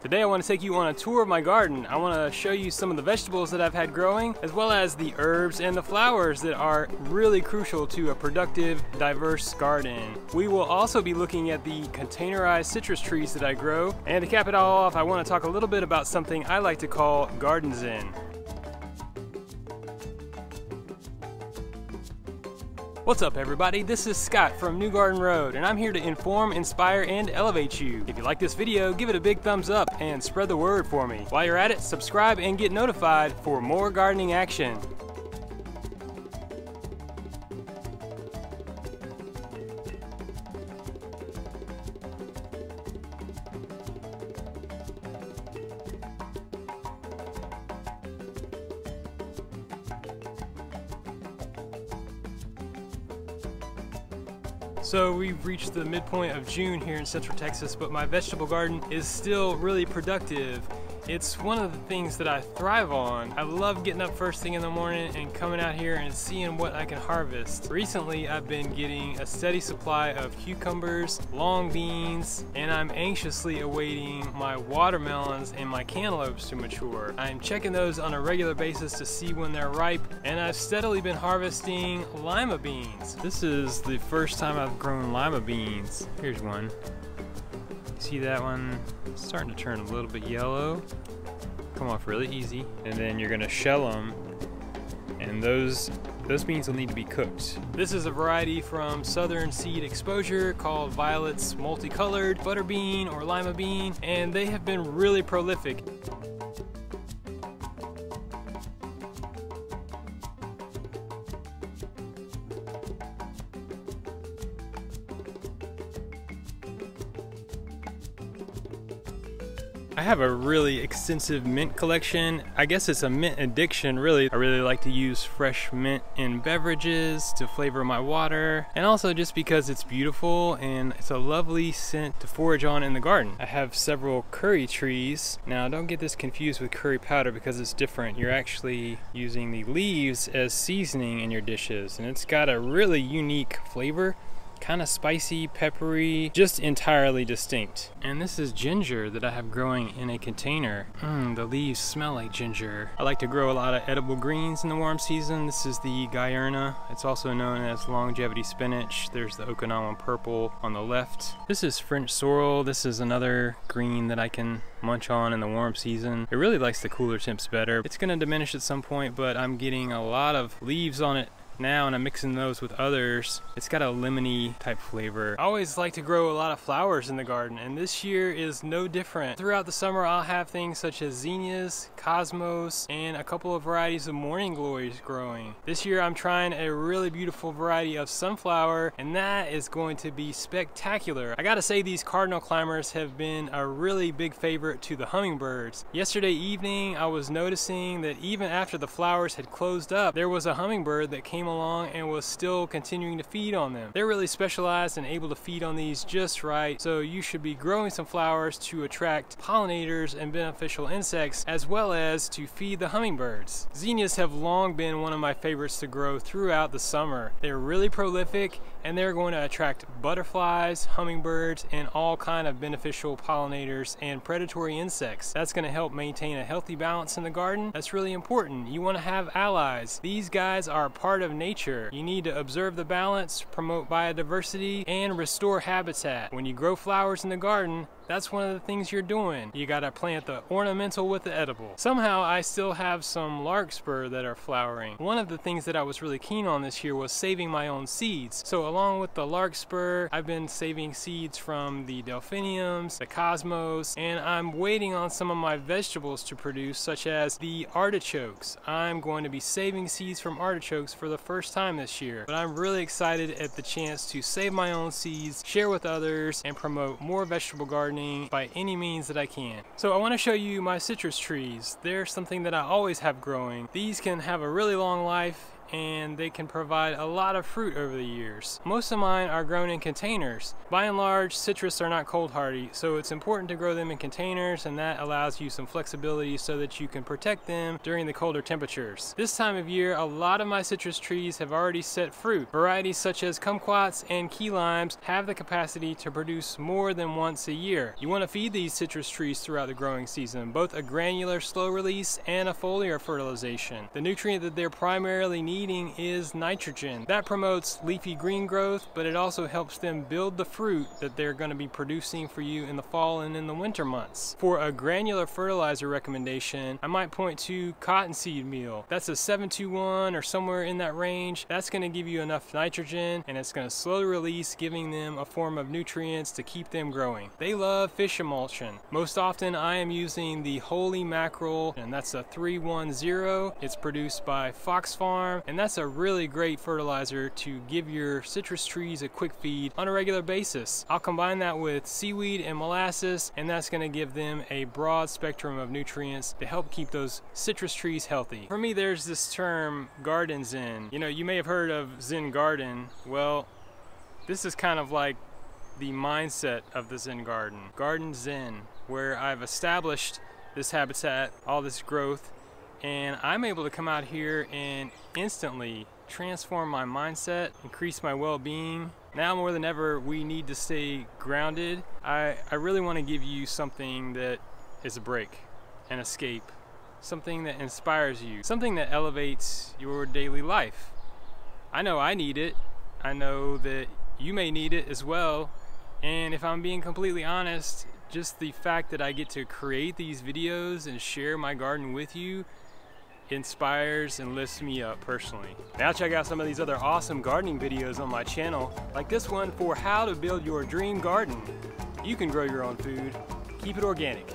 Today I want to take you on a tour of my garden. I want to show you some of the vegetables that I've had growing, as well as the herbs and the flowers that are really crucial to a productive, diverse garden. We will also be looking at the containerized citrus trees that I grow. And to cap it all off, I want to talk a little bit about something I like to call garden zen. What's up everybody, this is Scott from New Garden Road, and I'm here to inform, inspire, and elevate you. If you like this video, give it a big thumbs up and spread the word for me. While you're at it, subscribe and get notified for more gardening action. So we've reached the midpoint of June here in Central Texas, but my vegetable garden is still really productive. It's one of the things that I thrive on. I love getting up first thing in the morning and coming out here and seeing what I can harvest. Recently, I've been getting a steady supply of cucumbers, long beans, and I'm anxiously awaiting my watermelons and my cantaloupes to mature. I'm checking those on a regular basis to see when they're ripe, and I've steadily been harvesting lima beans. This is the first time I've grown lima beans. Here's one. See that one? It's starting to turn a little bit yellow. Come off really easy. And then you're gonna shell them, and those beans will need to be cooked. This is a variety from Southern Seed Exposure called Violet's Multicolored Butterbean or Lima Bean, and they have been really prolific. I have a really extensive mint collection. I guess it's a mint addiction, really. I really like to use fresh mint in beverages to flavor my water, and also just because it's beautiful and it's a lovely scent to forage on in the garden. I have several curry trees. Now don't get this confused with curry powder because it's different. You're actually using the leaves as seasoning in your dishes, and it's got a really unique flavor. Kind of spicy, peppery, just entirely distinct. And this is ginger that I have growing in a container. The leaves smell like ginger. I like to grow a lot of edible greens in the warm season. This is the Guyerna. It's also known as longevity spinach. There's the Okinawan purple on the left. This is French sorrel. This is another green that I can munch on in the warm season. It really likes the cooler temps better. It's gonna diminish at some point, but I'm getting a lot of leaves on it now, and I'm mixing those with others. It's got a lemony type flavor. I always like to grow a lot of flowers in the garden, and this year is no different. Throughout the summer, I'll have things such as zinnias, cosmos, and a couple of varieties of morning glories growing. This year, I'm trying a really beautiful variety of sunflower, and that is going to be spectacular. I gotta say, these cardinal climbers have been a really big favorite to the hummingbirds. Yesterday evening, I was noticing that even after the flowers had closed up, there was a hummingbird that came along and was still continuing to feed on them. They're really specialized and able to feed on these just right, so you should be growing some flowers to attract pollinators and beneficial insects, as well as to feed the hummingbirds. Zinnias have long been one of my favorites to grow throughout the summer. They're really prolific, and they're going to attract butterflies, hummingbirds, and all kind of beneficial pollinators and predatory insects. That's going to help maintain a healthy balance in the garden. That's really important. You want to have allies. These guys are part of nature. You need to observe the balance, promote biodiversity, and restore habitat. When you grow flowers in the garden, that's one of the things you're doing. You gotta plant the ornamental with the edible. Somehow I still have some larkspur that are flowering. One of the things that I was really keen on this year was saving my own seeds. So along with the larkspur, I've been saving seeds from the delphiniums, the cosmos, and I'm waiting on some of my vegetables to produce, such as the artichokes. I'm going to be saving seeds from artichokes for the first time this year. But I'm really excited at the chance to save my own seeds, share with others, and promote more vegetable gardening by any means that I can. So I want to show you my citrus trees. They're something that I always have growing. These can have a really long life and they can provide a lot of fruit over the years. Most of mine are grown in containers. By and large, citrus are not cold hardy, so it's important to grow them in containers, and that allows you some flexibility so that you can protect them during the colder temperatures. This time of year, a lot of my citrus trees have already set fruit. Varieties such as kumquats and key limes have the capacity to produce more than once a year. You want to feed these citrus trees throughout the growing season, both a granular slow release and a foliar fertilization. The nutrient that they're primarily needing is nitrogen. That promotes leafy green growth, but it also helps them build the fruit that they're going to be producing for you in the fall and in the winter months. For a granular fertilizer recommendation, I might point to cottonseed meal. That's a 721 or somewhere in that range. That's going to give you enough nitrogen, and it's going to slowly release, giving them a form of nutrients to keep them growing. They love fish emulsion. Most often I am using the Holy Mackerel, and that's a 310. It's produced by Fox Farm, and that's a really great fertilizer to give your citrus trees a quick feed on a regular basis. I'll combine that with seaweed and molasses, and that's going to give them a broad spectrum of nutrients to help keep those citrus trees healthy. For me, there's this term garden zen. You know, you may have heard of Zen Garden. Well, this is kind of like the mindset of the Zen Garden. Garden Zen, where I've established this habitat, all this growth, and I'm able to come out here and instantly transform my mindset, increase my well-being. Now more than ever, we need to stay grounded. I really want to give you something that is a break, an escape, something that inspires you, something that elevates your daily life. I know I need it. I know that you may need it as well. And if I'm being completely honest, just the fact that I get to create these videos and share my garden with you inspires and lifts me up personally. Now check out some of these other awesome gardening videos on my channel, like this one for how to build your dream garden. You can grow your own food. Keep it organic.